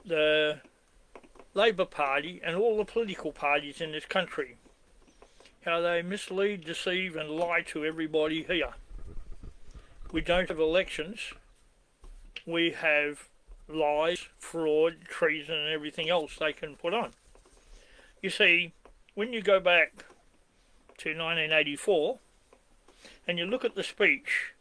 the Labor Party and all the political parties in this country. How they mislead, deceive and lie to everybody here. We don't have elections. We have lies, fraud, treason and everything else they can put on. You see, when you go back to 1984 and you look at the speech,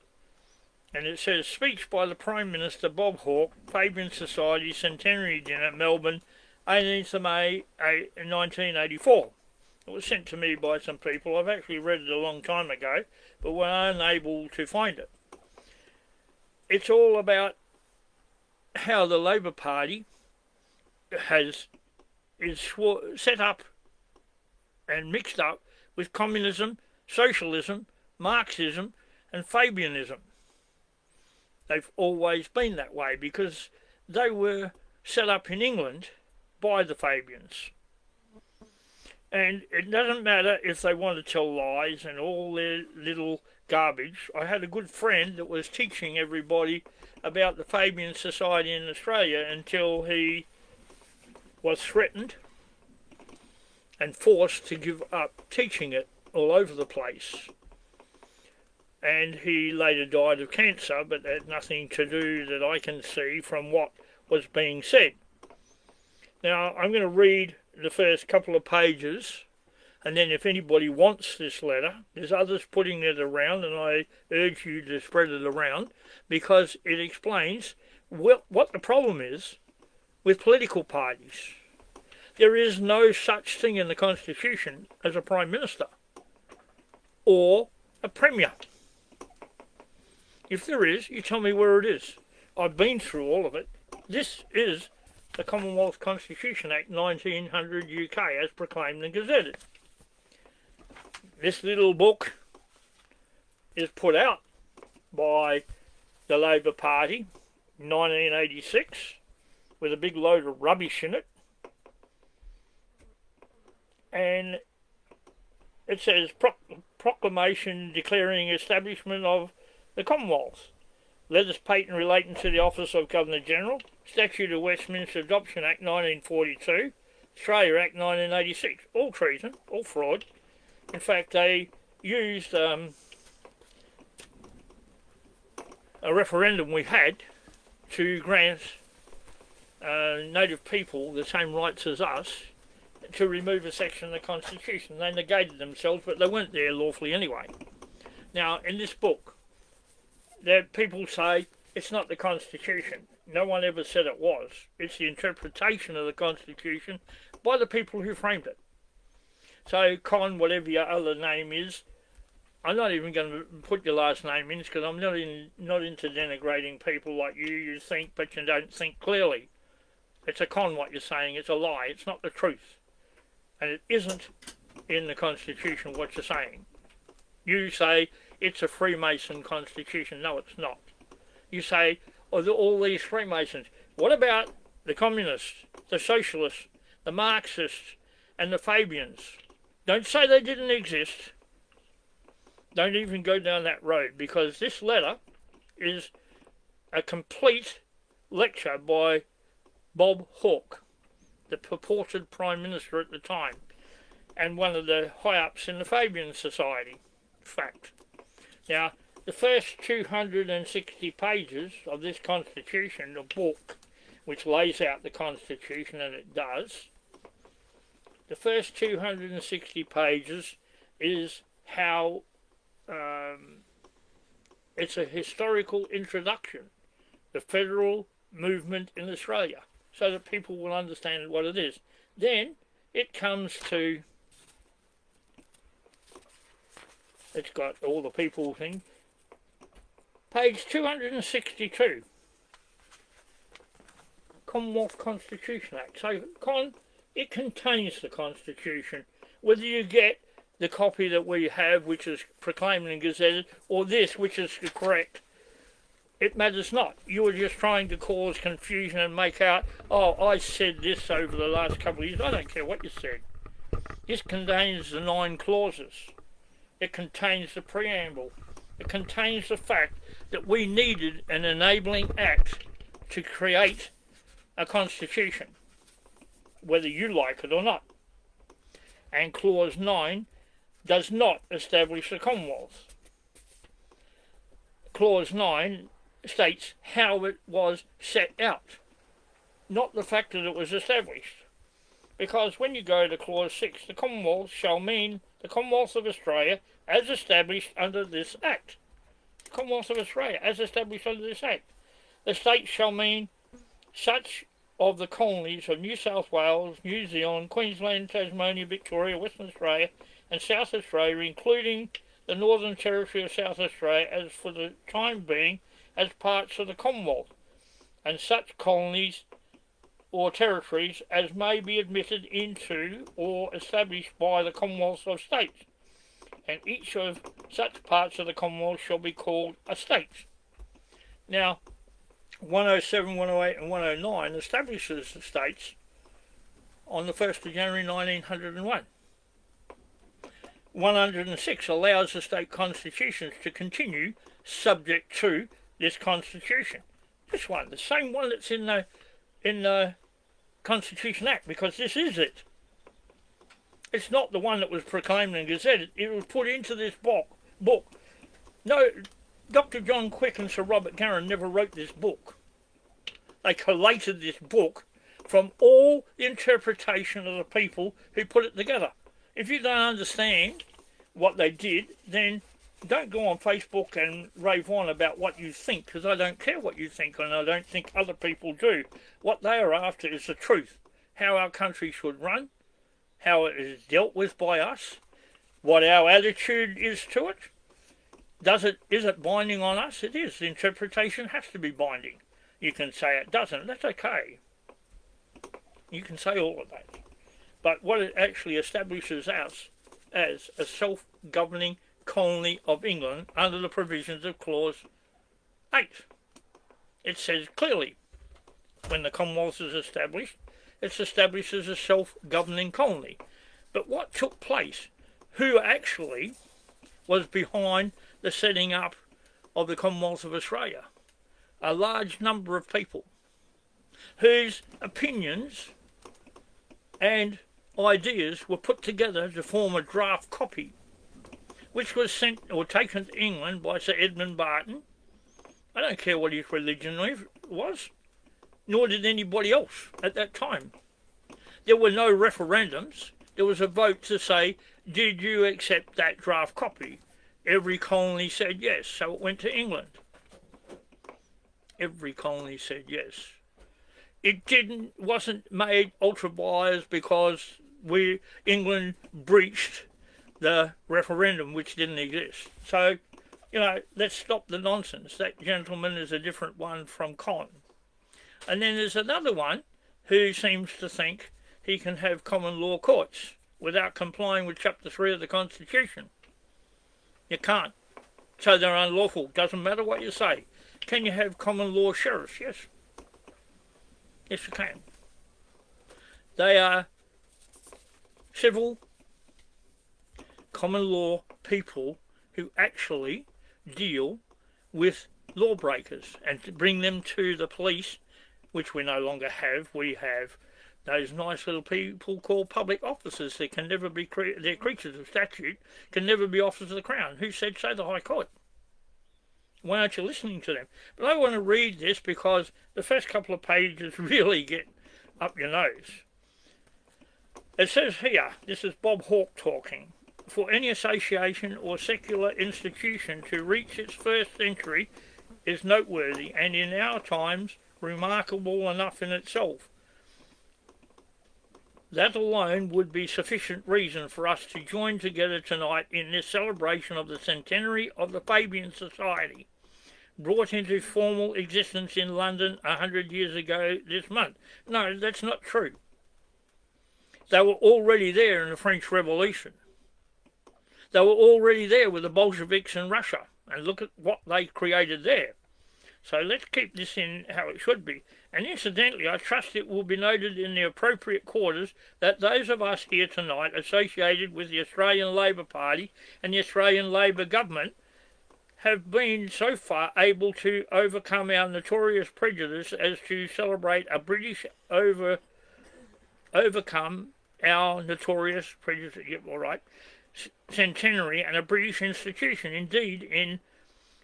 and it says, speech by the Prime Minister Bob Hawke, Fabian Society Centenary Dinner, Melbourne, 18th of May 1984. It was sent to me by some people. I've actually read it a long time ago, but were unable to find it. It's all about how the Labor Party is set up and mixed up with communism, socialism, Marxism and Fabianism. They've always been that way because they were set up in England by the Fabians. And it doesn't matter if they want to tell lies and all their little garbage. I had a good friend that was teaching everybody about the Fabian Society in Australia until he was threatened and forced to give up teaching it all over the place. And he later died of cancer, but that had nothing to do that I can see from what was being said. Now, I'm going to read the first couple of pages, and then if anybody wants this letter, there's others putting it around, and I urge you to spread it around, because it explains what the problem is with political parties. There is no such thing in the Constitution as a Prime Minister or a Premier. If there is, you tell me where it is. I've been through all of it. This is the Commonwealth Constitution Act 1900 UK as proclaimed and gazetted. This little book is put out by the Labor Party in 1986 with a big load of rubbish in it. And it says proclamation declaring establishment of the Commonwealth. Letters patent relating to the Office of Governor-General, Statute of Westminster Adoption Act 1942, Australia Act 1986, all treason, all fraud. In fact, they used a referendum we had to grant native people the same rights as us to remove a section of the Constitution. They negated themselves, but they weren't there lawfully anyway. Now, in this book, that people say it's not the Constitution. No one ever said it was. It's the interpretation of the Constitution by the people who framed it. So, Con, whatever your other name is, I'm not even going to put your last name in because I'm not into denigrating people like you. You think, but you don't think clearly. It's a con what you're saying. It's a lie. It's not the truth. And it isn't in the Constitution what you're saying. You say it's a Freemason Constitution. No, it's not. You say, oh, all these Freemasons. What about the communists, the socialists, the Marxists, and the Fabians? Don't say they didn't exist. Don't even go down that road, because this letter is a complete lecture by Bob Hawke, the purported Prime Minister at the time, and one of the high-ups in the Fabian Society. Fact. Now, the first 260 pages of this Constitution, the book, which lays out the Constitution, and it does, the first 260 pages is how it's a historical introduction, the federal movement in Australia, so that people will understand what it is. Then it comes to, it's got all the people thing, page 262, Commonwealth Constitution Act. So, it contains the Constitution. Whether you get the copy that we have, which is proclaimed and gazetted, or this, which is correct, it matters not. You are just trying to cause confusion and make out, oh, I said this over the last couple of years. I don't care what you said. This contains the 9 clauses. It contains the preamble. It contains the fact that we needed an enabling act to create a constitution, whether you like it or not. And Clause 9 does not establish a Commonwealth. Clause 9 states how it was set out, not the fact that it was established. Because when you go to Clause 6, the Commonwealth shall mean the Commonwealth of Australia as established under this Act. The Commonwealth of Australia as established under this Act. The states shall mean such of the colonies of New South Wales, New Zealand, Queensland, Tasmania, Victoria, Western Australia and South Australia, including the Northern Territory of South Australia, as for the time being as parts of the Commonwealth, and such colonies or territories as may be admitted into or established by the Commonwealth of States, and each of such parts of the Commonwealth shall be called a state. Now, 107, 108 and 109 establishes the states on the 1st of January 1901. 106 allows the state constitutions to continue subject to this constitution. This one, the same one that's in the Constitution Act, because this is it. It's not the one that was proclaimed and gazetted. It was put into this book. No, Dr. John Quick and Sir Robert Garran never wrote this book. They collated this book from all the interpretation of the people who put it together. If you don't understand what they did, then don't go on Facebook and rave on about what you think, because I don't care what you think, and I don't think other people do. What they are after is the truth, how our country should run, how it is dealt with by us, what our attitude is to it. Is it binding on us? It is. The interpretation has to be binding. You can say it doesn't. That's okay. You can say all of that. But what it actually establishes us as a self-governing colony of England under the provisions of Clause 8. It says clearly, when the Commonwealth is established, it's established as a self-governing colony. But what took place? Who actually was behind the setting up of the Commonwealth of Australia? A large number of people whose opinions and ideas were put together to form a draft copy, which was sent or taken to England by Sir Edmund Barton. I don't care what his religion was, nor did anybody else at that time. There were no referendums. There was a vote to say, did you accept that draft copy? Every colony said yes, so it went to England. Every colony said yes. It wasn't made ultra wires because England breached the referendum, which didn't exist. So, let's stop the nonsense. That gentleman is a different one from Con. And then there's another one who seems to think he can have common law courts without complying with Chapter 3 of the Constitution. You can't. So they're unlawful. Doesn't matter what you say. Can you have common law sheriffs? Yes. Yes, you can. They are civil, common law people who actually deal with lawbreakers and to bring them to the police, which we no longer have. We have those nice little people called public officers. They can never be, they're creatures of statute, can never be officers of the Crown. Who said so? The High Court. Why aren't you listening to them? But I want to read this because the first couple of pages really get up your nose. It says here, this is Bob Hawke talking, for any association or secular institution to reach its first century is noteworthy and in our times remarkable enough in itself. That alone would be sufficient reason for us to join together tonight in this celebration of the centenary of the Fabian Society, brought into formal existence in London 100 years ago this month. No, that's not true. They were already there in the French Revolution. They were already there with the Bolsheviks in Russia, and look at what they created there. So let's keep this in how it should be. And incidentally, I trust it will be noted in the appropriate quarters that those of us here tonight associated with the Australian Labor Party and the Australian Labor government have been so far able to overcome our notorious prejudice as to celebrate a British overcome our notorious prejudice, centenary and a British institution. Indeed, in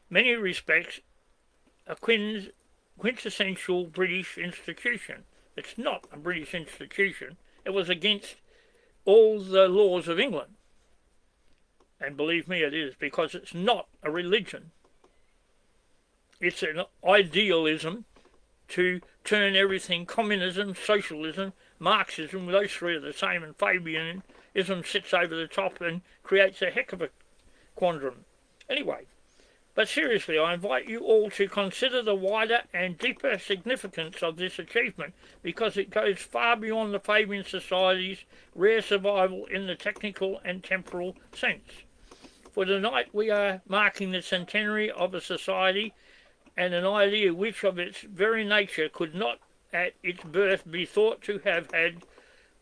many respects, a quintessential British institution. It's not a British institution. It was against all the laws of England. And believe me, it is, because it's not a religion. It's an idealism to turn everything communism, socialism, Marxism, those three are the same, and Fabianism sits over the top and creates a heck of a quandrum. Anyway, but seriously, I invite you all to consider the wider and deeper significance of this achievement, because it goes far beyond the Fabian Society's rare survival in the technical and temporal sense. For tonight we are marking the centenary of a society and an idea which of its very nature could not at its birth be thought to have had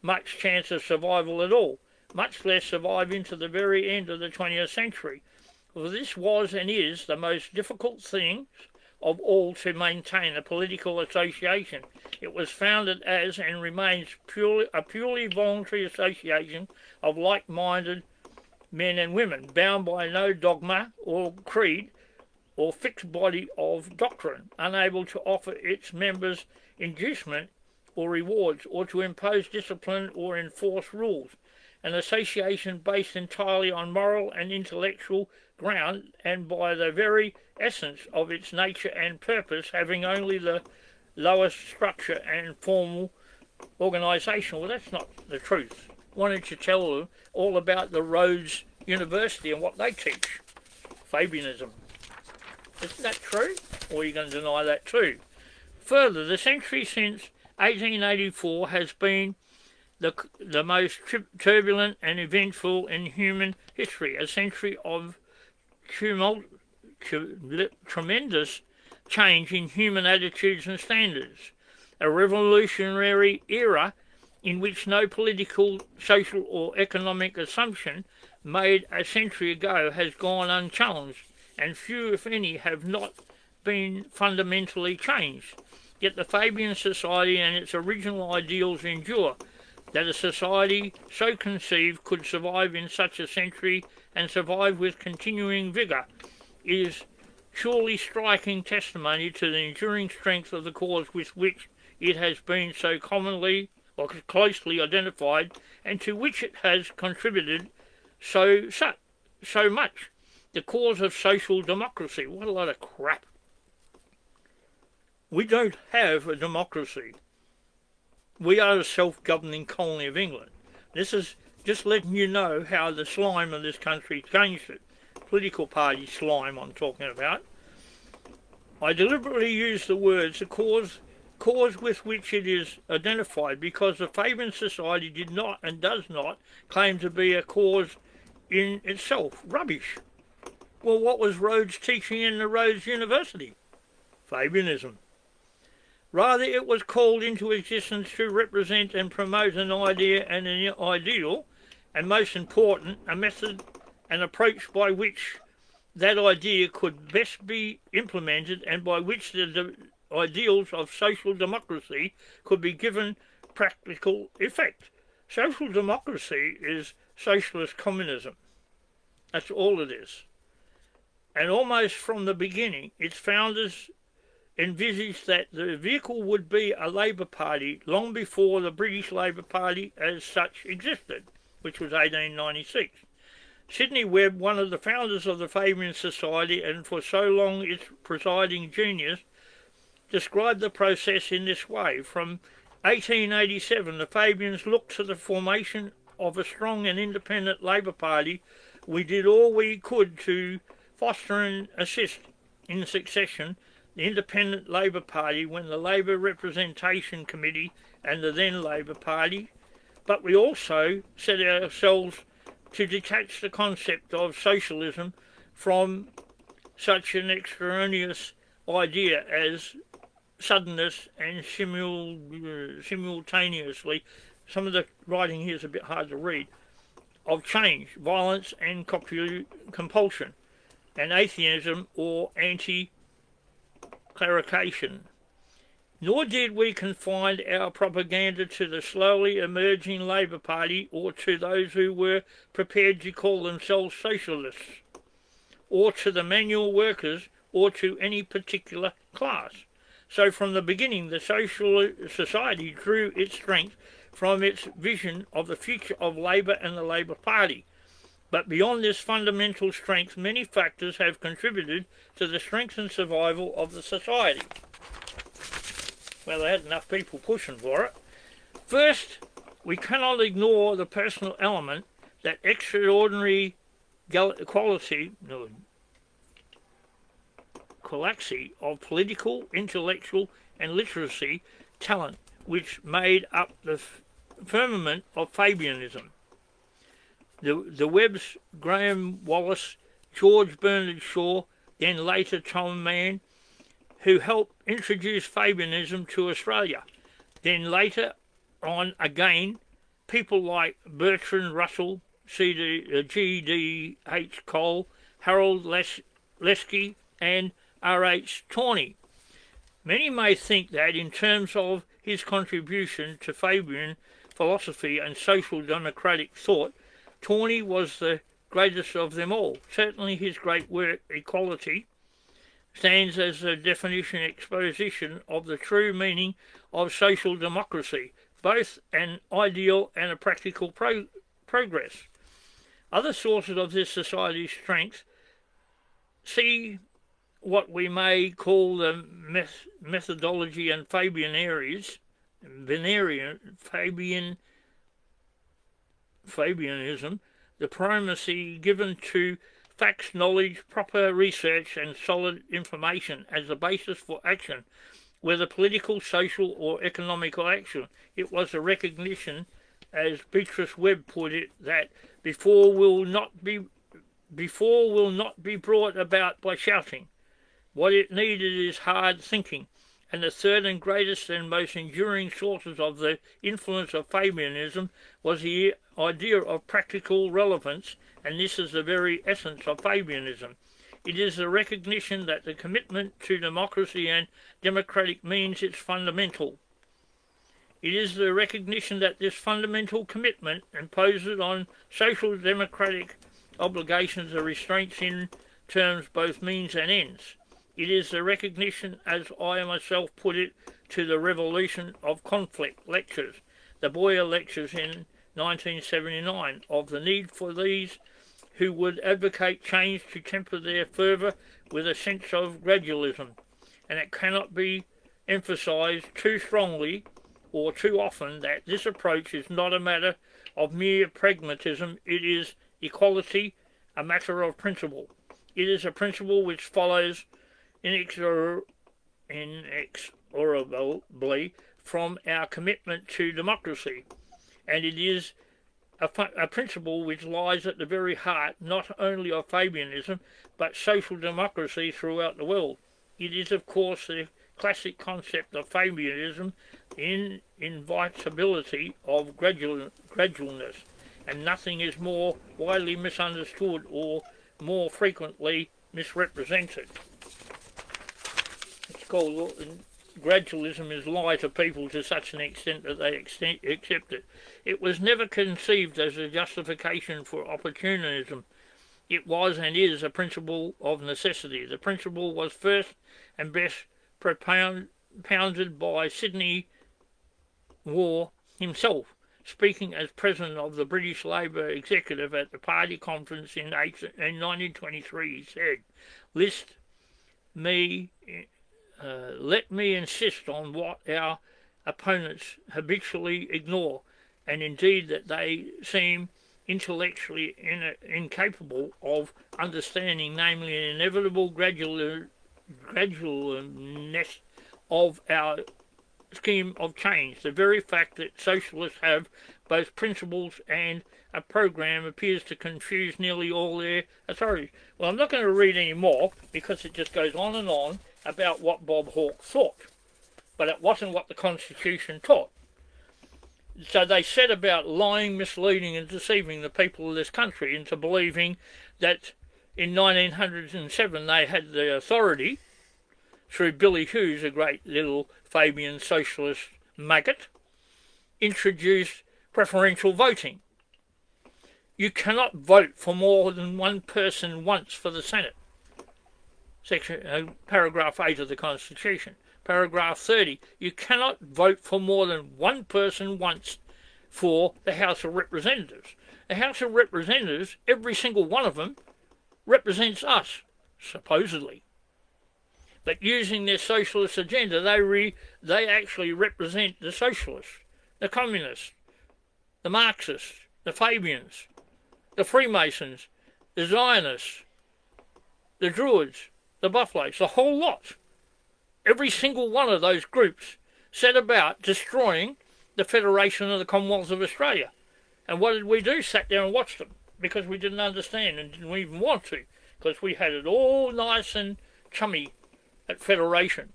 much chance of survival at all, much less survive into the very end of the 20th century. For this was and is the most difficult thing of all to maintain, a political association. It was founded as and remains a purely voluntary association of like-minded men and women, bound by no dogma or creed or fixed body of doctrine, unable to offer its members inducement or rewards, or to impose discipline or enforce rules. An association based entirely on moral and intellectual ground, and by the very essence of its nature and purpose having only the lowest structure and formal organisation. Well, that's not the truth. Why don't you tell them all about the Rhodes University and what they teach? Fabianism. Isn't that true? Or are you going to deny that too? Further, the century since 1884 has been the most turbulent and eventful in human history, a century of tremendous change in human attitudes and standards, a revolutionary era in which no political, social or economic assumption made a century ago has gone unchallenged, and few, if any, have not been fundamentally changed. Yet the Fabian Society and its original ideals endure. That a society so conceived could survive in such a century and survive with continuing vigour is surely striking testimony to the enduring strength of the cause with which it has been so commonly or closely identified, and to which it has contributed so much. The cause of social democracy. What a lot of crap. We don't have a democracy. We are a self-governing colony of England. This is just letting you know how the slime of this country changed it. Political party slime I'm talking about. I deliberately use the words the cause with which it is identified, because the Fabian Society did not and does not claim to be a cause in itself. Rubbish. Well, what was Rhodes teaching in the Rhodes University? Fabianism. Rather, it was called into existence to represent and promote an idea and an ideal, and most important, a method and approach by which that idea could best be implemented, and by which the ideals of social democracy could be given practical effect. Social democracy is socialist communism. That's all it is. And almost from the beginning, its founders envisaged that the vehicle would be a Labour Party long before the British Labour Party as such existed, which was 1896. Sidney Webb, one of the founders of the Fabian Society and for so long its presiding genius, described the process in this way. From 1887, the Fabians looked to the formation of a strong and independent Labour Party. We did all we could to foster and assist in succession the Independent Labour Party when the Labour Representation Committee and the then Labour Party, but we also set ourselves to detach the concept of socialism from such an extraneous idea as suddenness and simultaneously, some of the writing here is a bit hard to read, of change, violence and compulsion. and atheism or anti-clerication. Nor did we confine our propaganda to the slowly emerging Labour Party or to those who were prepared to call themselves socialists, or to the manual workers, or to any particular class. So from the beginning, the social society drew its strength from its vision of the future of Labour and the Labour Party. But beyond this fundamental strength, many factors have contributed to the strength and survival of the society. Well, they had enough people pushing for it. First, we cannot ignore the personal element, that extraordinary quality of political, intellectual and literacy talent which made up the firmament of Fabianism. The Webbs, Graham Wallas, George Bernard Shaw, then later Tom Mann, who helped introduce Fabianism to Australia. Then later on again, people like Bertrand Russell, G.D.H. Cole, Harold Lesky and R.H. Tawney. Many may think that in terms of his contribution to Fabian philosophy and social democratic thought, Tawney was the greatest of them all. Certainly his great work, Equality, stands as a definition exposition of the true meaning of social democracy, both an ideal and a practical progress. Other sources of this society's strength see what we may call the methodology and Fabianism, the primacy given to facts, knowledge, proper research and solid information as the basis for action, whether political, social or economical action. It was a recognition, as Beatrice Webb put it, that before will not be brought about by shouting. What it needed is hard thinking, and the third and greatest and most enduring sources of the influence of Fabianism was the idea of practical relevance, and this is the very essence of Fabianism. It is the recognition that the commitment to democracy and democratic means it's fundamental. It is the recognition that this fundamental commitment imposes on social democratic obligations or restraints in terms both means and ends. It is the recognition, as I myself put it, to the revolution of conflict lectures, the Boyer lectures in 1979, of the need for these who would advocate change to temper their fervour with a sense of gradualism, and it cannot be emphasised too strongly or too often that this approach is not a matter of mere pragmatism. It is equality, a matter of principle. It is a principle which follows inexorably from our commitment to democracy, and it is a principle which lies at the very heart not only of Fabianism but social democracy throughout the world. It is, of course, the classic concept of Fabianism in inevitability of gradualness, and nothing is more widely misunderstood or more frequently misrepresented. It's called gradualism is lie to people to such an extent that they accept it. It was never conceived as a justification for opportunism. It was and is a principle of necessity. The principle was first and best propounded by Sydney Waugh himself, speaking as president of the British Labour Executive at the party conference in 1923. He said, let me insist on what our opponents habitually ignore, and indeed that they seem intellectually incapable of understanding, namely an inevitable gradualness of our scheme of change. The very fact that socialists have both principles and a program appears to confuse nearly all their authorities. Well, I'm not going to read any more because it just goes on and on about what Bob Hawke thought, but it wasn't what the Constitution taught. So they said about lying, misleading and deceiving the people of this country into believing that in 1907 they had the authority, through Billy Hughes, a great little Fabian socialist maggot, introduced preferential voting. You cannot vote for more than one person once for the Senate. Paragraph 8 of the Constitution. Paragraph 30, you cannot vote for more than one person once for the House of Representatives. The House of Representatives, every single one of them, represents us, supposedly. But using their socialist agenda, they actually represent the socialists, the communists, the Marxists, the Fabians, the Freemasons, the Zionists, the Druids, the Buffaloes, the whole lot. Every single one of those groups set about destroying the Federation of the Commonwealth of Australia. And what did we do? Sat there and watched them, because we didn't understand and didn't even want to, because we had it all nice and chummy at Federation.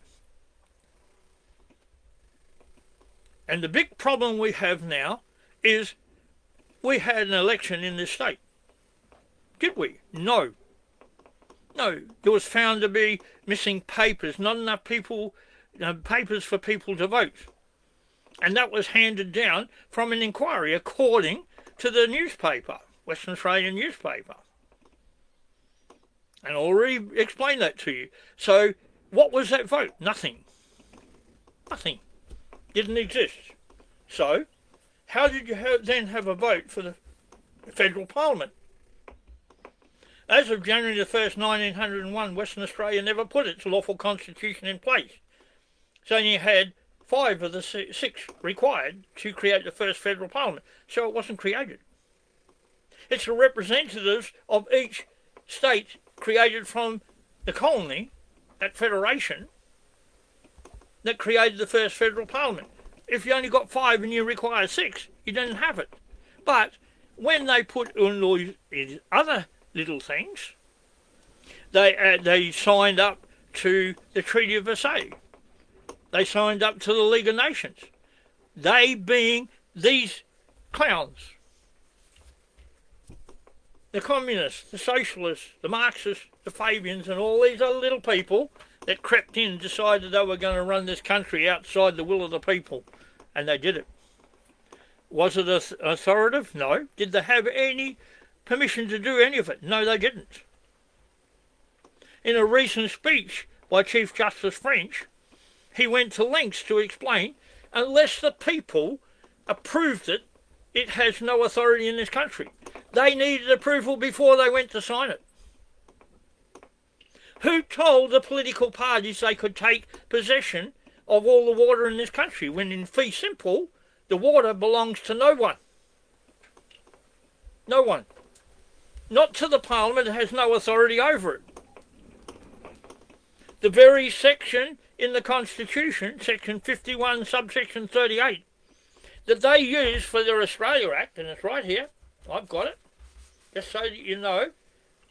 And the big problem we have now is we had an election in this state. Did we? No. No, there was found to be missing papers, not enough people, papers for people to vote. And that was handed down from an inquiry according to the newspaper, Western Australian newspaper. And I already explained that to you. So what was that vote? Nothing. Nothing. Didn't exist. So how did you then have a vote for the federal parliament? As of January the 1st, 1901, Western Australia never put its lawful constitution in place. So you had 5 of the 6 required to create the first federal parliament. So it wasn't created. It's the representatives of each state created from the colony, that federation, that created the first federal parliament. If you only got 5 and you require 6, you didn't have it. But when they put in all these other little things, they signed up to the Treaty of Versailles. They signed up to the League of Nations. They being these clowns. The communists, the socialists, the Marxists, the Fabians, and all these other little people that crept in and decided they were going to run this country outside the will of the people. And they did it. Was it authoritative? No. Did they have any permission to do any of it? No, they didn't. In a recent speech by Chief Justice French, he went to lengths to explain, unless the people approved it, it has no authority in this country. They needed approval before they went to sign it. Who told the political parties they could take possession of all the water in this country, when in fee simple, the water belongs to no one? No one. Not to the Parliament, it has no authority over it. The very section in the Constitution, section 51, subsection 38, that they use for their Australia Act, and it's right here, I've got it, just so that you know,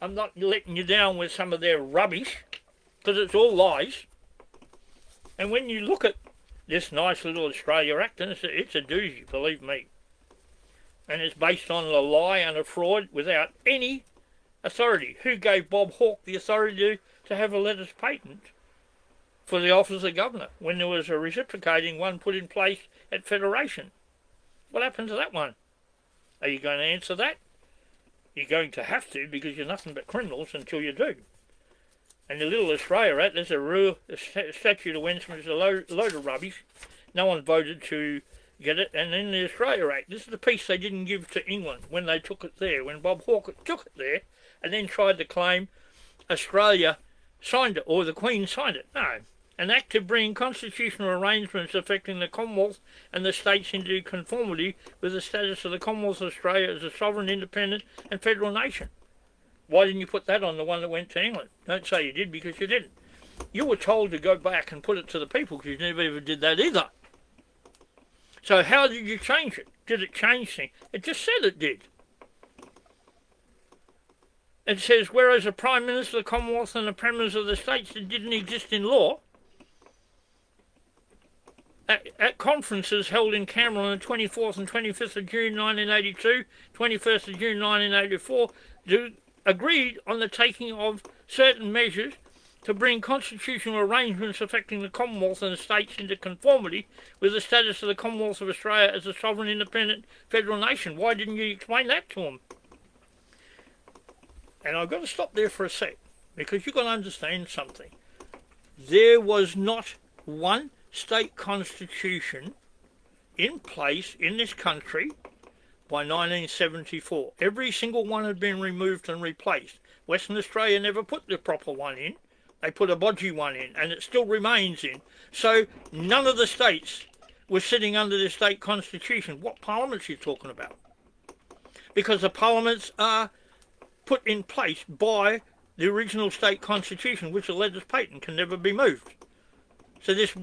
I'm not letting you down with some of their rubbish, because it's all lies. And when you look at this nice little Australia Act, and it's a doozy, believe me. And it's based on a lie and a fraud without any authority. Who gave Bob Hawke the authority to have a letters patent for the office of governor when there was a reciprocating one put in place at Federation? What happened to that one? Are you going to answer that? You're going to have to, because you're nothing but criminals until you do. And the little Australia Act, there's a statute of Westminster, a load of rubbish. No one voted to get it. And in the Australia Act, this is the piece they didn't give to England when they took it there, when Bob Hawke took it there and then tried to claim Australia signed it, or the Queen signed it. No. An act to bring constitutional arrangements affecting the Commonwealth and the states into conformity with the status of the Commonwealth of Australia as a sovereign, independent and federal nation. Why didn't you put that on the one that went to England? Don't say you did, because you didn't. You were told to go back and put it to the people, because you never ever did that either. So how did you change it? Did it change things? It just said it did. It says, whereas the Prime Minister of the Commonwealth and the Premiers of the states that didn't exist in law, at conferences held in Canberra on the 24th and 25th of June 1982, 21st of June 1984, agreed on the taking of certain measures to bring constitutional arrangements affecting the Commonwealth and the states into conformity with the status of the Commonwealth of Australia as a sovereign independent federal nation. Why didn't you explain that to them? And I've got to stop there for a sec, because you've got to understand something. There was not one state constitution in place in this country by 1974. Every single one had been removed and replaced. Western Australia never put the proper one in. They put a bodgy one in, and it still remains in. So none of the states were sitting under the state constitution. What parliaments are you talking about? Because the parliaments are put in place by the original state constitution, which the letters patent can never be moved. So this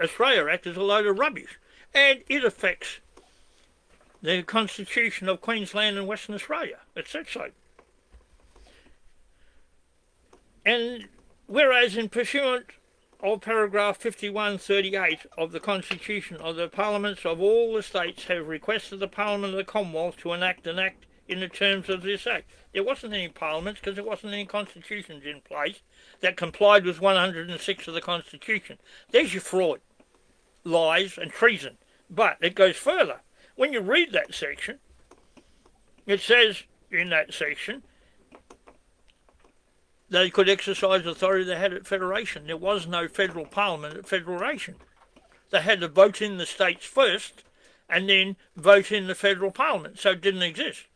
Australia Act is a load of rubbish, and it affects the constitution of Queensland and Western Australia. It said so. And whereas in pursuant of paragraph 5138 of the Constitution of the Parliaments of all the states have requested the Parliament of the Commonwealth to enact an act in the terms of this act. There wasn't any parliaments because there wasn't any constitutions in place that complied with 106 of the Constitution. There's your fraud, lies and treason. But it goes further. When you read that section, it says in that section they could exercise authority they had at federation. There was no federal parliament at federation. They had to vote in the states first and then vote in the federal parliament, so it didn't exist.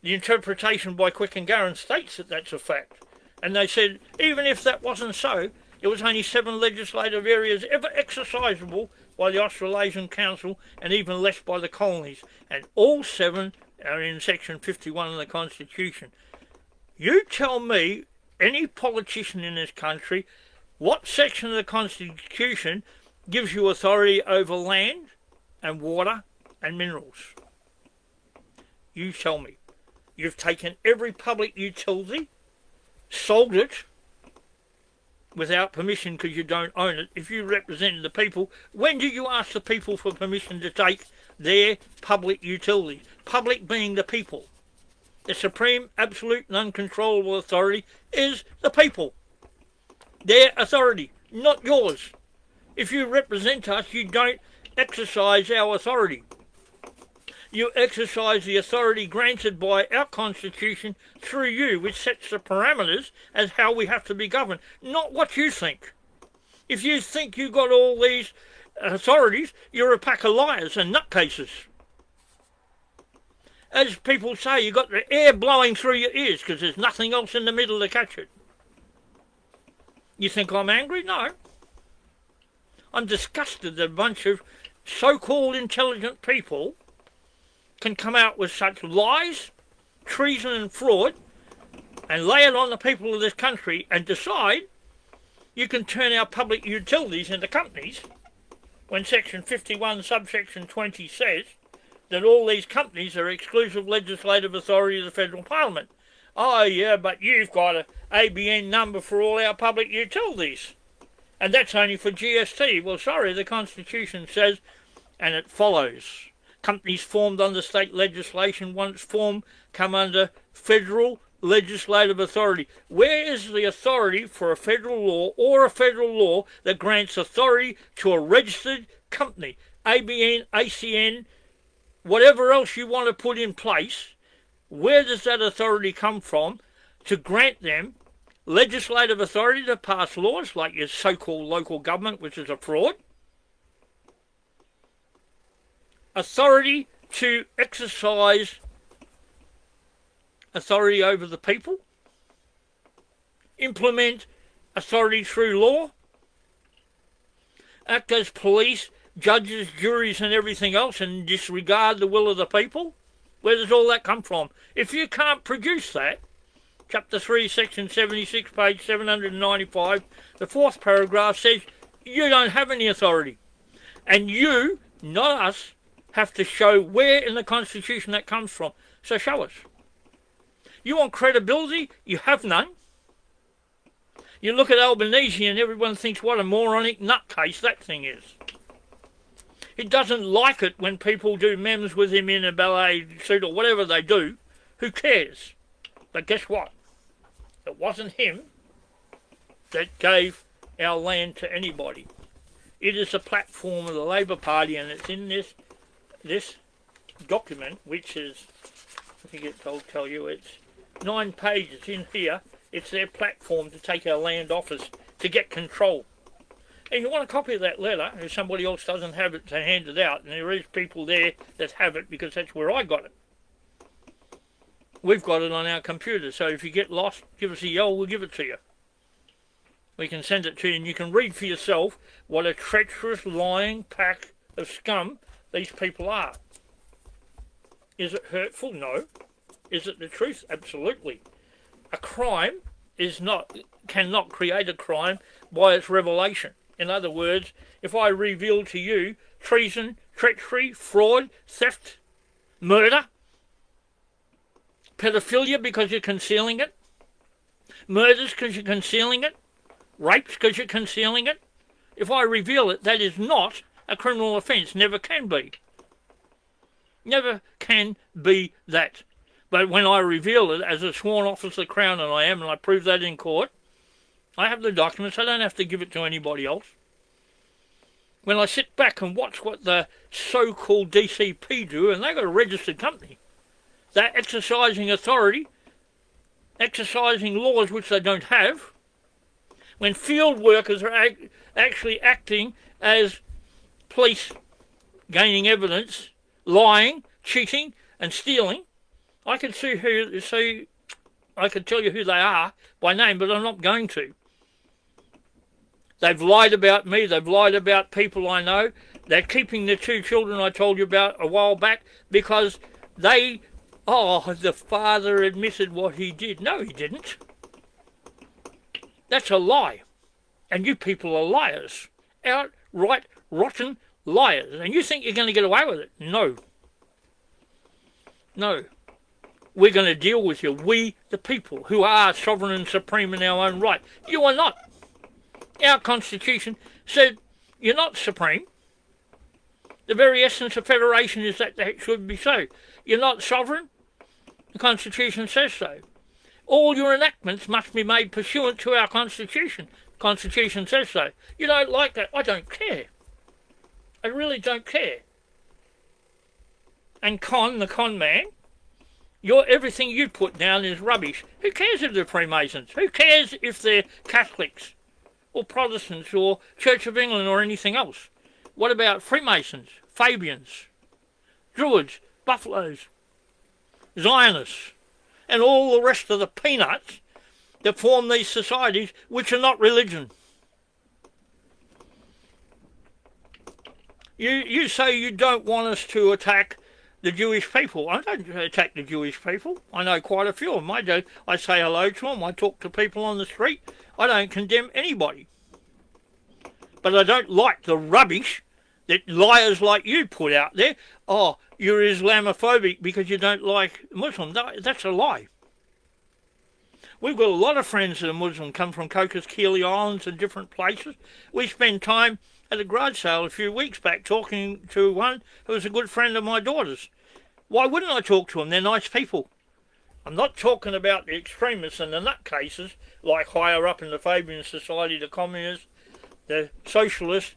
The interpretation by Quick and Garron states that that's a fact. And they said, even if that wasn't so, there was only 7 legislative areas ever exercisable by the Australasian Council and even less by the colonies. And all 7 are in section 51 of the Constitution. You tell me, any politician in this country, what section of the Constitution gives you authority over land and water and minerals? You tell me. You've taken every public utility, sold it without permission because you don't own it. If you represent the people, when do you ask the people for permission to take their public utilities? Public being the people. The supreme, absolute and uncontrollable authority is the people. Their authority, not yours. If you represent us, you don't exercise our authority. You exercise the authority granted by our Constitution through you, which sets the parameters as how we have to be governed, not what you think. If you think you've got all these authorities, you're a pack of liars and nutcases. As people say, you've got the air blowing through your ears because there's nothing else in the middle to catch it. You think I'm angry? No. I'm disgusted that a bunch of so-called intelligent people can come out with such lies, treason and fraud and lay it on the people of this country and decide you can turn our public utilities into companies when section 51 subsection 20 says that all these companies are exclusive legislative authority of the federal parliament. Oh yeah, but you've got an ABN number for all our public utilities and that's only for GST. Well, sorry, the Constitution says, and it follows, companies formed under state legislation, once formed, come under federal legislative authority. Where is the authority for a federal law or a federal law that grants authority to a registered company, ABN, ACN, whatever else you want to put in place? Where does that authority come from to grant them legislative authority to pass laws like your so-called local government, which is a fraud? Authority to exercise authority over the people, implement authority through law, act as police, judges, juries and everything else and disregard the will of the people. Where does all that come from? If you can't produce that, chapter 3, section 76, page 795, the 4th paragraph says you don't have any authority. And you, not us, have to show where in the Constitution that comes from. So show us. You want credibility? You have none. You look at Albanese and everyone thinks what a moronic nutcase that thing is. It doesn't like it when people do memes with him in a ballet suit or whatever they do. Who cares? But guess what? It wasn't him that gave our land to anybody. It is a platform of the Labor Party, and it's in this document, which is, I think I'll tell you, it's 9 pages in here. It's their platform to take our land off us, to get control. And you want a copy of that letter, if somebody else doesn't have it, to hand it out. And there is people there that have it, because that's where I got it. We've got it on our computer, so if you get lost, give us a yell, we'll give it to you. We can send it to you, and you can read for yourself what a treacherous, lying pack of scum these people are. Is it hurtful? No. Is it the truth? Absolutely. A crime cannot create a crime by its revelation. In other words, if I reveal to you treason, treachery, fraud, theft, murder, pedophilia because you're concealing it, murders because you're concealing it, rapes because you're concealing it, if I reveal it, that is not a criminal offence. Never can be. Never can be that. But when I reveal it as a sworn officer of the Crown, and I am, and I prove that in court, I have the documents. I don't have to give it to anybody else. When I sit back and watch what the so-called DCP do, and they've got a registered company, they're exercising authority, exercising laws which they don't have. When field workers are actually acting as police, gaining evidence, lying, cheating, and stealing, I could tell you who they are by name, but I'm not going to. They've lied about me. They've lied about people I know. They're keeping the 2 children I told you about a while back because the father admitted what he did. No, he didn't. That's a lie. And you people are liars. Outright rotten liars. And you think you're going to get away with it? No. No. We're going to deal with you. We, the people, who are sovereign and supreme in our own right. You are not. Our Constitution said you're not supreme. The very essence of federation is that should be so. You're not sovereign. The Constitution says so. All your enactments must be made pursuant to our Constitution. The Constitution says so. You don't like that? I don't care. I really don't care. And the con man, everything you put down is rubbish. Who cares if they're Freemasons? Who cares if they're Catholics or Protestants or Church of England or anything else? What about Freemasons, Fabians, Druids, Buffaloes, Zionists, and all the rest of the peanuts that form these societies which are not religion? You say you don't want us to attack the Jewish people. I don't attack the Jewish people. I know quite a few of them. I say hello to them. I talk to people on the street. I don't condemn anybody. But I don't like the rubbish that liars like you put out there. Oh, you're Islamophobic because you don't like Muslims. No, that's a lie. We've got a lot of friends that are Muslim, come from Cocos Keeling Islands and different places. We spend time at a garage sale a few weeks back talking to one who was a good friend of my daughter's. Why wouldn't I talk to them? They're nice people. I'm not talking about the extremists and the nutcases like higher up in the Fabian Society, the communists, the socialists,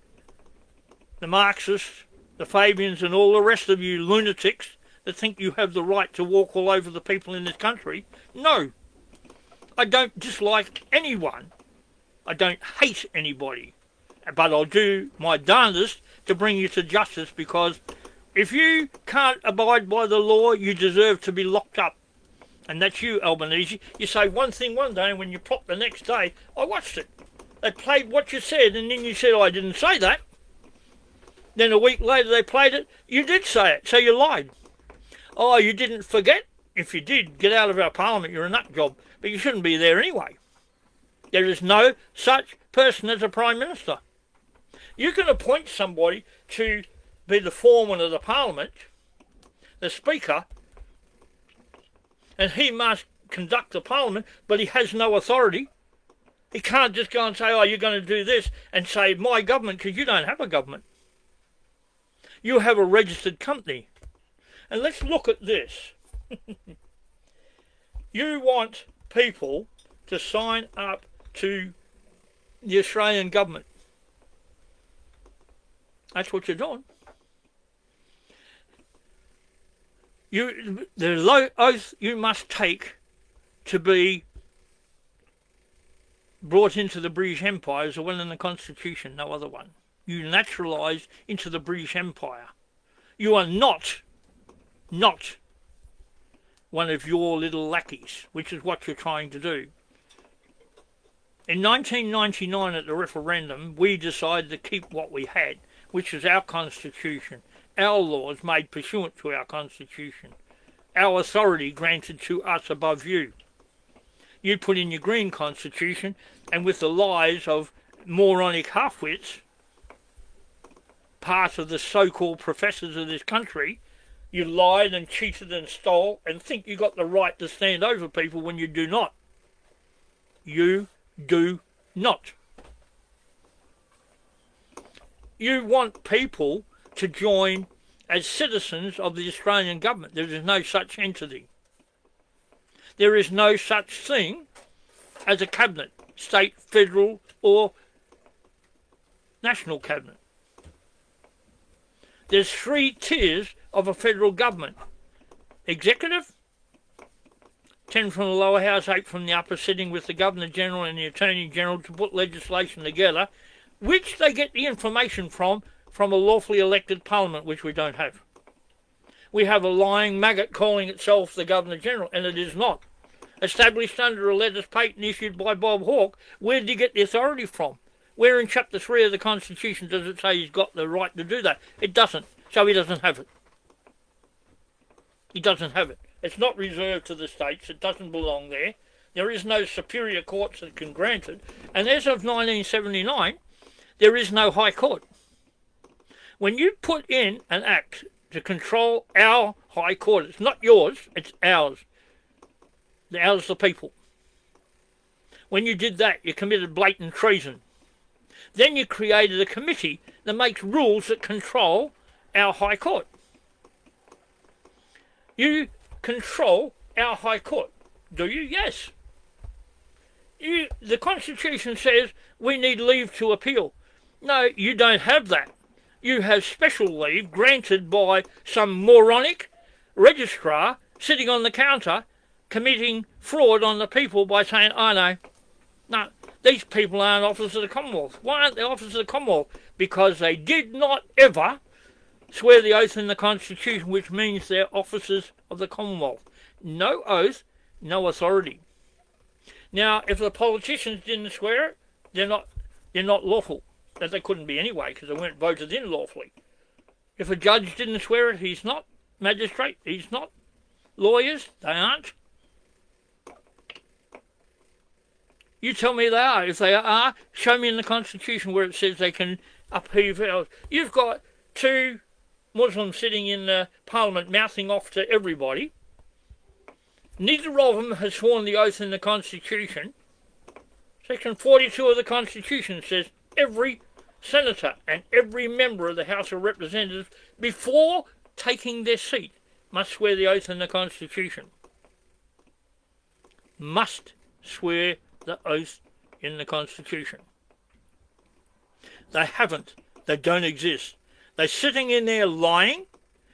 the Marxists, the Fabians, and all the rest of you lunatics that think you have the right to walk all over the people in this country. No. I don't dislike anyone. I don't hate anybody. But I'll do my darndest to bring you to justice, because if you can't abide by the law, you deserve to be locked up. And that's you, Albanese. You say one thing one day, and when you plot the next day, I watched it. They played what you said, and then you said, I didn't say that. Then a week later they played it. You did say it, so you lied. Oh, you didn't forget? If you did, get out of our parliament. You're a nut job. But you shouldn't be there anyway. There is no such person as a Prime Minister. You can appoint somebody to be the foreman of the Parliament, the Speaker, and he must conduct the Parliament, but he has no authority. He can't just go and say, oh, you're going to do this, and say, my government, because you don't have a government. You have a registered company. And let's look at this. You want people to sign up to the Australian government. That's what you're doing. The oath you must take to be brought into the British Empire is the one in the Constitution, no other one. You naturalise into the British Empire. You are not one of your little lackeys, which is what you're trying to do. In 1999 at the referendum, we decided to keep what we had, which is our Constitution, our laws made pursuant to our Constitution, our authority granted to us above you. You put in your green Constitution, and with the lies of moronic half-wits, part of the so-called professors of this country, you lied and cheated and stole and think you got the right to stand over people when you do not. You do not. You want people to join as citizens of the Australian government. There is no such entity. There is no such thing as a cabinet, state, federal or national cabinet. There's 3 tiers of a federal government. Executive, 10 from the lower house, 8 from the upper, sitting with the Governor-General and the Attorney-General to put legislation together, which they get the information from a lawfully elected parliament, which we don't have. We have a lying maggot calling itself the Governor-General, and it is not. Established under a letters patent issued by Bob Hawke, where did he get the authority from? Where in Chapter 3 of the Constitution does it say he's got the right to do that? It doesn't, so he doesn't have it. He doesn't have it. It's not reserved to the states. It doesn't belong there. There is no superior courts that can grant it. And as of 1979, there is no High Court. When you put in an act to control our High Court, it's not yours, it's ours. Ours, the people. When you did that, you committed blatant treason. Then you created a committee that makes rules that control our High Court. You control our High Court, do you? Yes. The Constitution says we need leave to appeal. No, you don't have that. You have special leave granted by some moronic registrar sitting on the counter committing fraud on the people by saying, oh no, these people aren't officers of the Commonwealth. Why aren't they officers of the Commonwealth? Because they did not ever swear the oath in the Constitution, which means they're officers of the Commonwealth. No oath, no authority. Now, if the politicians didn't swear it, they're not lawful. That they couldn't be anyway, because they weren't voted in lawfully. If a judge didn't swear it, he's not magistrate, he's not lawyers, they aren't. You tell me they are. If they are, show me in the Constitution where it says they can upheave ours. You've got 2 Muslims sitting in the Parliament mouthing off to everybody. Neither of them has sworn the oath in the Constitution. Section 42 of the Constitution says every senator and every member of the House of Representatives, before taking their seat, must swear the oath in the Constitution. Must swear the oath in the Constitution. They haven't. They don't exist. They're sitting in there lying,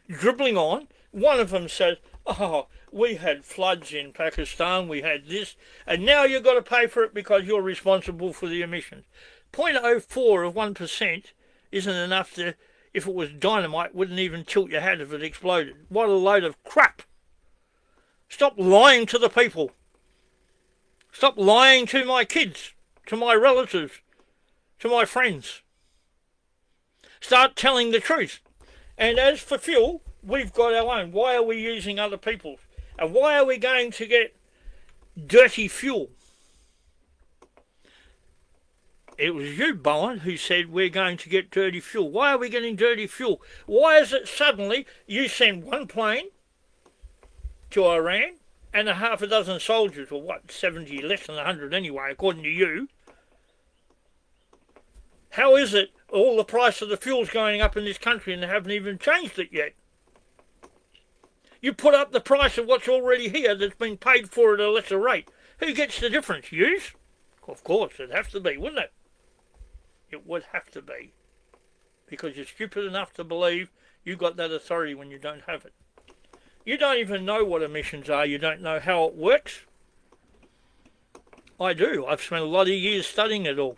dribbling on. One of them says, oh, we had floods in Pakistan, we had this, and now you've got to pay for it because you're responsible for the emissions. 0.04 of 1% isn't enough to, if it was dynamite, wouldn't even tilt your hat if it exploded. What a load of crap. Stop lying to the people. Stop lying to my kids, to my relatives, to my friends. Start telling the truth. And as for fuel, we've got our own. Why are we using other people's? And why are we going to get dirty fuel? It was you, Bowen, who said we're going to get dirty fuel. Why are we getting dirty fuel? Why is it suddenly you send one plane to Iran and a half a dozen soldiers, or what, 70, less than 100 anyway, according to you? How is it all the price of the fuel's going up in this country and they haven't even changed it yet? You put up the price of what's already here that's been paid for at a lesser rate. Who gets the difference? Yous? Of course, it'd have to be, wouldn't it? It would have to be. Because you're stupid enough to believe you've got that authority when you don't have it. You don't even know what emissions are. You don't know how it works. I do. I've spent a lot of years studying it all.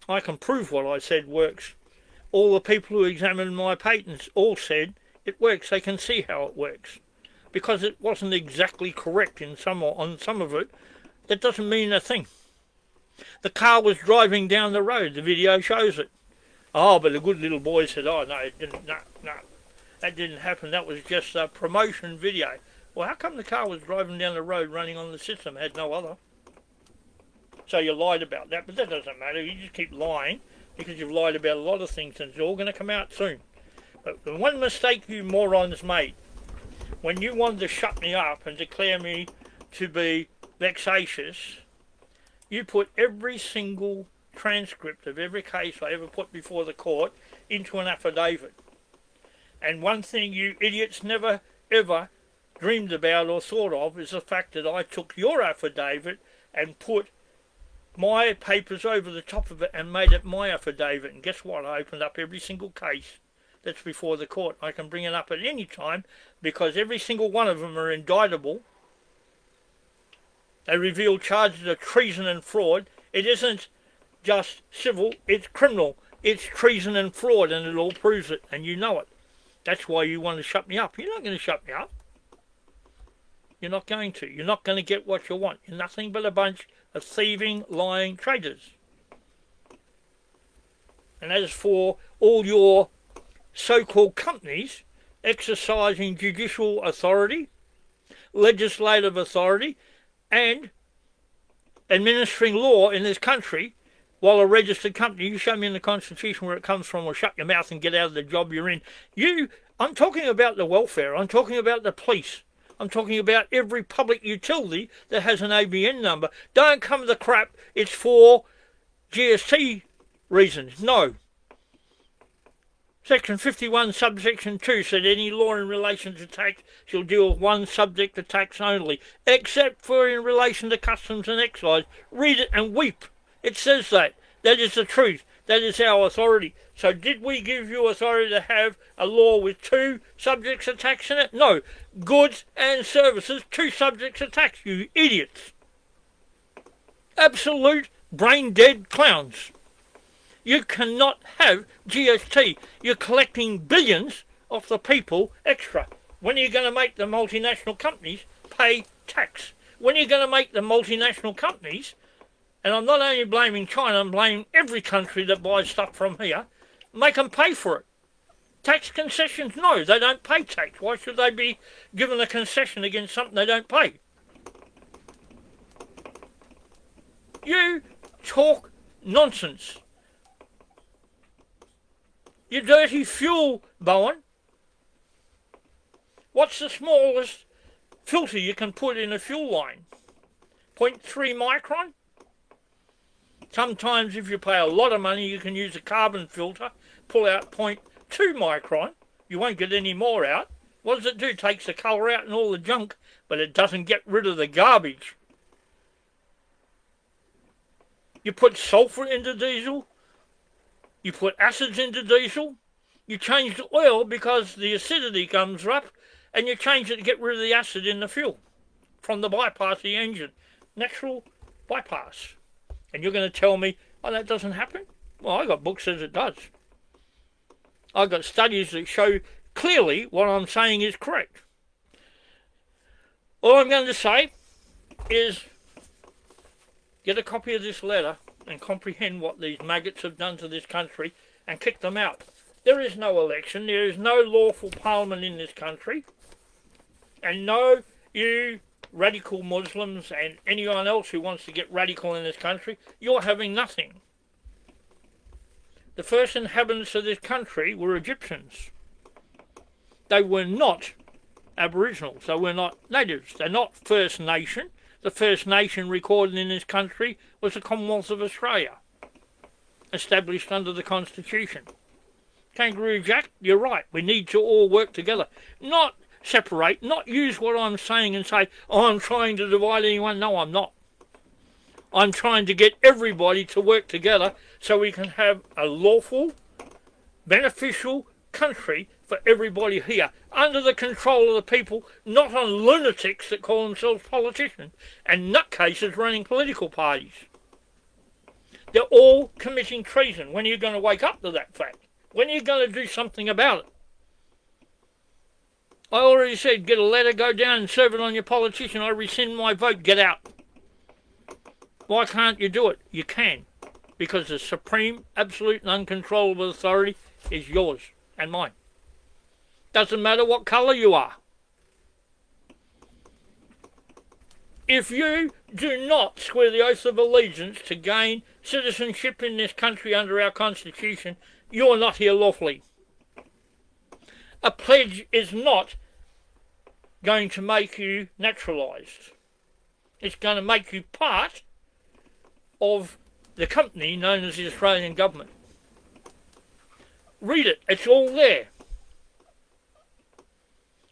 I can prove what I said works. All the people who examined my patents all said it works. They can see how it works. Because it wasn't exactly correct on some of it, that doesn't mean a thing. The car was driving down the road. The video shows it. Oh, but the good little boy said, oh, no, it didn't. No, that didn't happen. That was just a promotion video. Well, how come the car was driving down the road running on the system? It had no other. So you lied about that, but that doesn't matter. You just keep lying because you've lied about a lot of things and it's all going to come out soon. But the one mistake you morons made, when you wanted to shut me up and declare me to be vexatious, you put every single transcript of every case I ever put before the court into an affidavit. And one thing you idiots never ever dreamed about or thought of is the fact that I took your affidavit and put my papers over the top of it and made it my affidavit. And guess what? I opened up every single case that's before the court. I can bring it up at any time because every single one of them are indictable. They reveal charges of treason and fraud. It isn't just civil, it's criminal. It's treason and fraud, and it all proves it, and you know it. That's why you want to shut me up. You're not going to shut me up. You're not going to. You're not going to get what you want. You're nothing but a bunch of thieving, lying traitors. And as for all your so-called companies exercising judicial authority, legislative authority, and administering law in this country, while a registered company, you show me in the Constitution where it comes from, or shut your mouth and get out of the job you're in. I'm talking about the welfare. I'm talking about the police. I'm talking about every public utility that has an ABN number. Don't come to the crap. It's for GST reasons. No. Section 51, subsection 2 said any law in relation to tax shall deal with one subject to tax only, except for in relation to customs and excise. Read it and weep. It says that. That is the truth. That is our authority. So did we give you authority to have a law with two subjects of tax in it? No. Goods and services, two subjects of tax, you idiots. Absolute brain-dead clowns. You cannot have GST. You're collecting billions off the people extra. When are you going to make the multinational companies pay tax? When are you going to make the multinational companies, and I'm not only blaming China, I'm blaming every country that buys stuff from here, make them pay for it? Tax concessions? No, they don't pay tax. Why should they be given a concession against something they don't pay? You talk nonsense. You dirty fuel, Bowen. What's the smallest filter you can put in a fuel line? 0.3 micron? Sometimes if you pay a lot of money you can use a carbon filter, pull out 0.2 micron. You won't get any more out. What does it do? It takes the colour out and all the junk, but it doesn't get rid of the garbage. You put sulphur into diesel. You put acids into diesel. You change the oil because the acidity comes up, and you change it to get rid of the acid in the fuel from the bypass of the engine. Natural bypass. And you're going to tell me, oh, that doesn't happen? Well, I got books that says it does. I've got studies that show clearly what I'm saying is correct. All I'm going to say is get a copy of this letter and comprehend what these maggots have done to this country and kick them out. There is no election. There is no lawful parliament in this country. And no, you radical Muslims and anyone else who wants to get radical in this country, you're having nothing. The first inhabitants of this country were Egyptians. They were not Aboriginals. They were not natives. They're not First Nation. The First Nation recorded in this country was the Commonwealth of Australia, established under the Constitution. Kangaroo Jack, you're right. We need to all work together. Not separate, not use what I'm saying and say, oh, I'm trying to divide anyone. No, I'm not. I'm trying to get everybody to work together so we can have a lawful, beneficial country for everybody here, under the control of the people, not on lunatics that call themselves politicians and nutcases running political parties. They're all committing treason. When are you going to wake up to that fact? When are you going to do something about it? I already said, get a letter, go down and serve it on your politician. I rescind my vote, get out. Why can't you do it? You can. Because the supreme, absolute and uncontrollable authority is yours and mine. Doesn't matter what colour you are. If you do not swear the oath of allegiance to gain citizenship in this country under our Constitution, you are not here lawfully. A pledge is not going to make you naturalised. It's going to make you part of the company known as the Australian government. Read it, it's all there.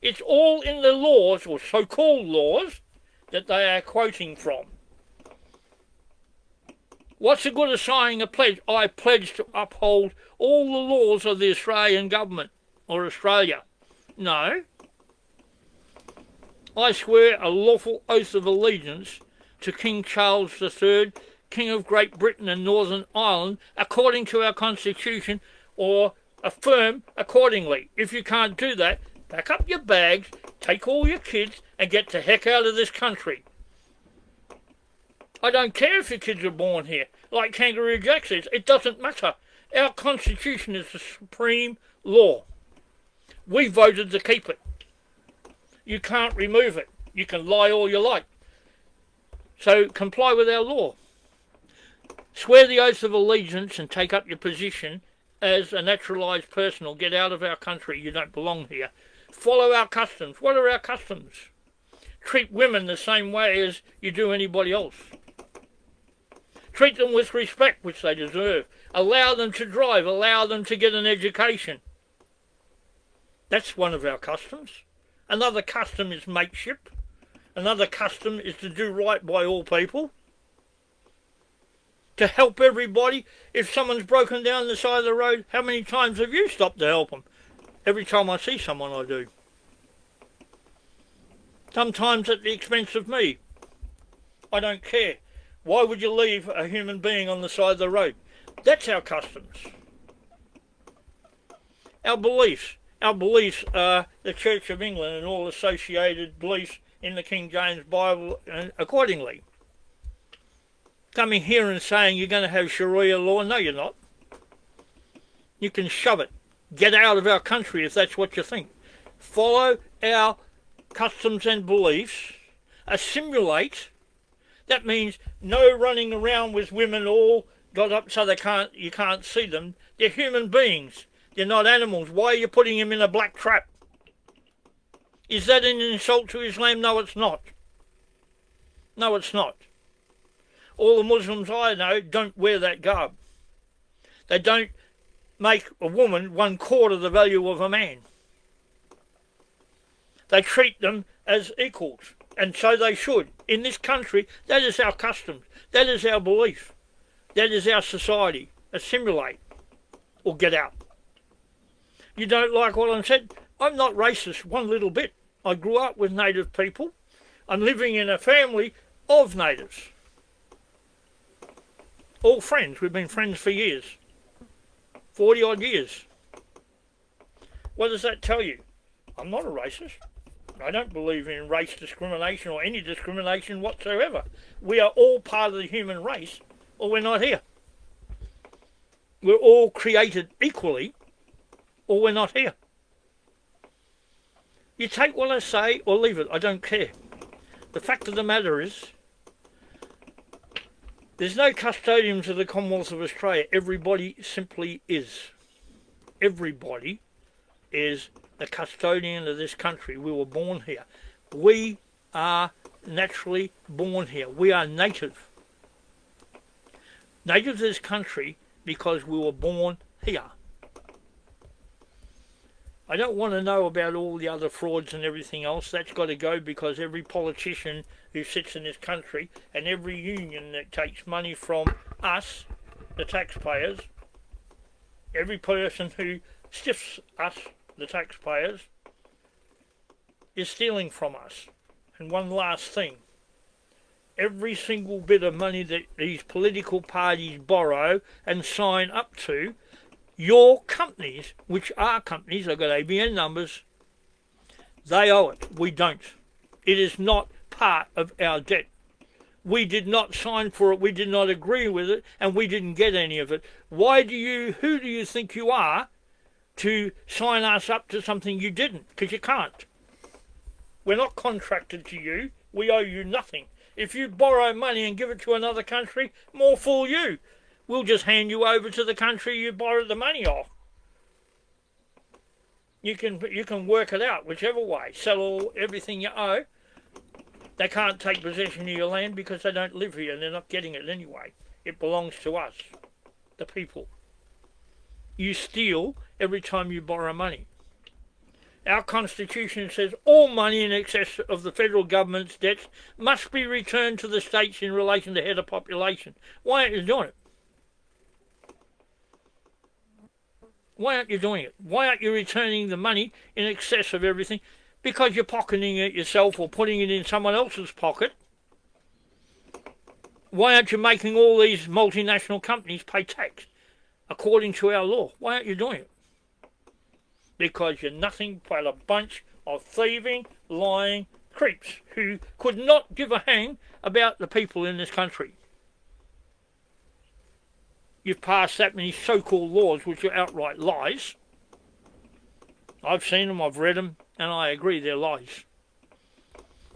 It's all in the laws, or so-called laws, that they are quoting from. What's the good of signing a pledge? I pledge to uphold all the laws of the Australian government, or Australia. No. I swear a lawful oath of allegiance to King Charles III, King of Great Britain and Northern Ireland, according to our Constitution, or affirm accordingly. If you can't do that, pack up your bags, take all your kids, and get the heck out of this country. I don't care if your kids are born here. Like Kangaroo Jack says, it doesn't matter. Our Constitution is the supreme law. We voted to keep it. You can't remove it. You can lie all you like. So comply with our law. Swear the oath of allegiance and take up your position as a naturalised person, or get out of our country. You don't belong here. Follow our customs. What are our customs? Treat women the same way as you do anybody else. Treat them with respect, which they deserve. Allow them to drive. Allow them to get an education. That's one of our customs. Another custom is mateship. Another custom is to do right by all people. To help everybody. If someone's broken down the side of the road, how many times have you stopped to help them? Every time I see someone, I do. Sometimes at the expense of me. I don't care. Why would you leave a human being on the side of the road? That's our customs. Our beliefs. Our beliefs are the Church of England and all associated beliefs in the King James Bible and accordingly. Coming here and saying you're going to have Sharia law, no you're not. You can shove it. Get out of our country if that's what you think. Follow our customs and beliefs. Assimilate. That means no running around with women all got up so you can't see them. They're human beings. They're not animals. Why are you putting them in a black trap? Is that an insult to Islam? No, it's not. No, it's not. All the Muslims I know don't wear that garb. They don't make a woman 1/4 the value of a man. They treat them as equals, and so they should. In this country, that is our customs. That is our belief. That is our society. Assimilate or get out. You don't like what I said? I'm not racist one little bit. I grew up with native people. I'm living in a family of natives. All friends. We've been friends for years. 40 odd years. What does that tell you? I'm not a racist. I don't believe in race discrimination or any discrimination whatsoever. We are all part of the human race, or we're not here. We're all created equally, or we're not here. You take what I say or leave it. I don't care. The fact of the matter is, there's no custodians of the Commonwealth of Australia. Everybody simply is. Everybody is a custodian of this country. We were born here. We are naturally born here. We are native. Native to this country because we were born here. I don't want to know about all the other frauds and everything else. That's got to go, because every politician who sits in this country and every union that takes money from us, the taxpayers, every person who stiffs us, the taxpayers, is stealing from us. And one last thing. Every single bit of money that these political parties borrow and sign up to, your companies, which are companies, they've got ABN numbers, they owe it. We don't. It is not part of our debt. We did not sign for it, we did not agree with it, and we didn't get any of it. Who do you think you are to sign us up to something you didn't? Because you can't. We're not contracted to you. We owe you nothing. If you borrow money and give it to another country, more fool you. We'll just hand you over to the country you borrowed the money off. You can work it out whichever way. Sell everything you owe. They can't take possession of your land because they don't live here and they're not getting it anyway. It belongs to us, the people. You steal every time you borrow money. Our Constitution says all money in excess of the federal government's debts must be returned to the states in relation to head of population. Why aren't you doing it? Why aren't you doing it? Why aren't you returning the money in excess of everything? Because you're pocketing it yourself or putting it in someone else's pocket. Why aren't you making all these multinational companies pay tax according to our law? Why aren't you doing it? Because you're nothing but a bunch of thieving, lying creeps who could not give a hang about the people in this country. You've passed that many so-called laws which are outright lies. I've seen them, I've read them, and I agree they're lies.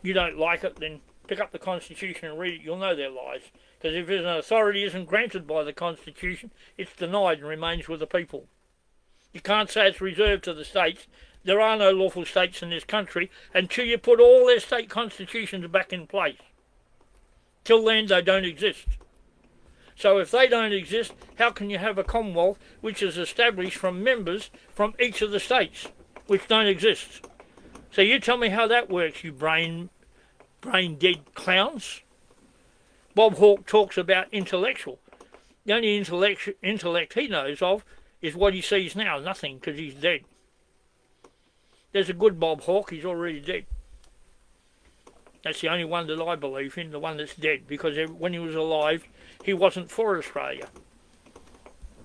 You don't like it, then pick up the Constitution and read it, you'll know they're lies. Because if an authority isn't granted by the Constitution, it's denied and remains with the people. You can't say it's reserved to the states. There are no lawful states in this country until you put all their state constitutions back in place. Till then, they don't exist. So if they don't exist, how can you have a Commonwealth which is established from members from each of the states, which don't exist? So you tell me how that works, you brain-dead clowns. Bob Hawke talks about intellectual. The only intellect he knows of is what he sees now, nothing, because he's dead. There's a good Bob Hawke, he's already dead. That's the only one that I believe in, the one that's dead, because when he was alive, he wasn't for Australia.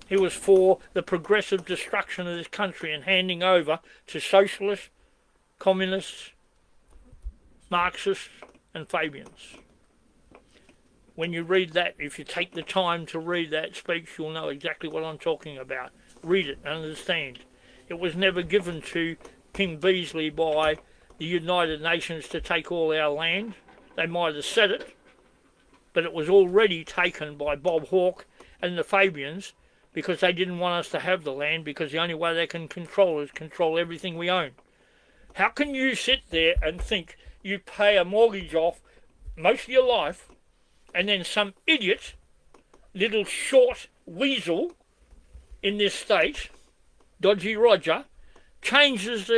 He was for the progressive destruction of this country and handing over to socialists, communists, Marxists and Fabians. When you read that, if you take the time to read that speech, you'll know exactly what I'm talking about. Read it and understand. It was never given to King Beazley by the United Nations to take all our land. They might have said it, but it was already taken by Bob Hawke and the Fabians because they didn't want us to have the land, because the only way they can control is control everything we own. How can you sit there and think you pay a mortgage off most of your life and then some idiot, little short weasel in this state, Dodgy Roger, changes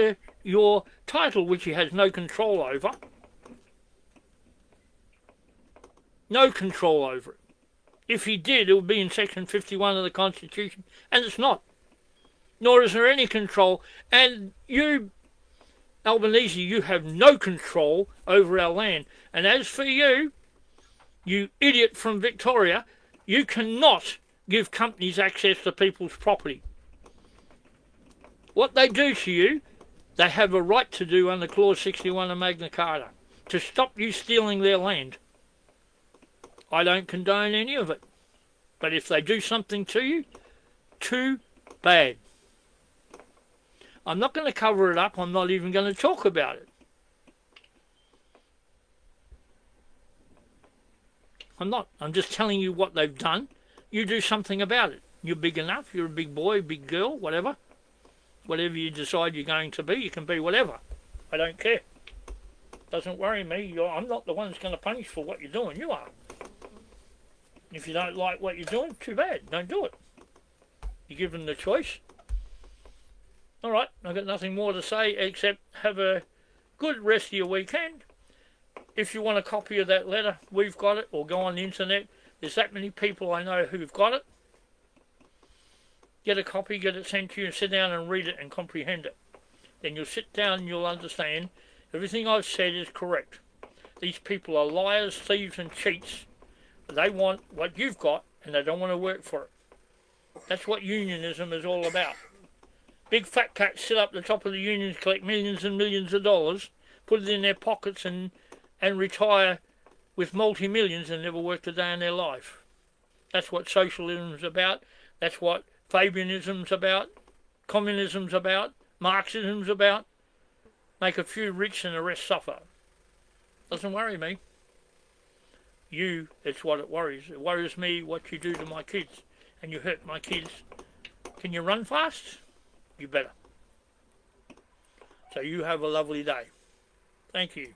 your title, which he has no control over. No control over it. If he did, it would be in Section 51 of the Constitution, and it's not. Nor is there any control. And you, Albanese, you have no control over our land. And as for you, you idiot from Victoria, you cannot give companies access to people's property. What they do to you, they have a right to do under Clause 61 of Magna Carta, to stop you stealing their land. I don't condone any of it. But if they do something to you, too bad. I'm not going to cover it up. I'm not even going to talk about it. I'm not. I'm just telling you what they've done. You do something about it. You're big enough. You're a big boy, big girl, whatever. Whatever you decide you're going to be, you can be whatever. I don't care. Doesn't worry me. I'm not the one that's going to punish for what you're doing. You are. If you don't like what you're doing, too bad. Don't do it. You're given the choice. Alright, I've got nothing more to say except have a good rest of your weekend. If you want a copy of that letter, we've got it, or go on the internet. There's that many people I know who've got it. Get a copy, get it sent to you, and sit down and read it and comprehend it. Then you'll sit down and you'll understand everything I've said is correct. These people are liars, thieves and cheats. They want what you've got and they don't want to work for it. That's what unionism is all about. Big fat cats sit up the top of the unions, collect millions and millions of dollars, put it in their pockets and retire with multi-millions and never worked a day in their life. That's what socialism's about. That's what Fabianism's about. Communism's about. Marxism's about. Make a few rich and the rest suffer. Doesn't worry me. You, it's what it worries. It worries me what you do to my kids. And you hurt my kids. Can you run fast? You better. So you have a lovely day. Thank you.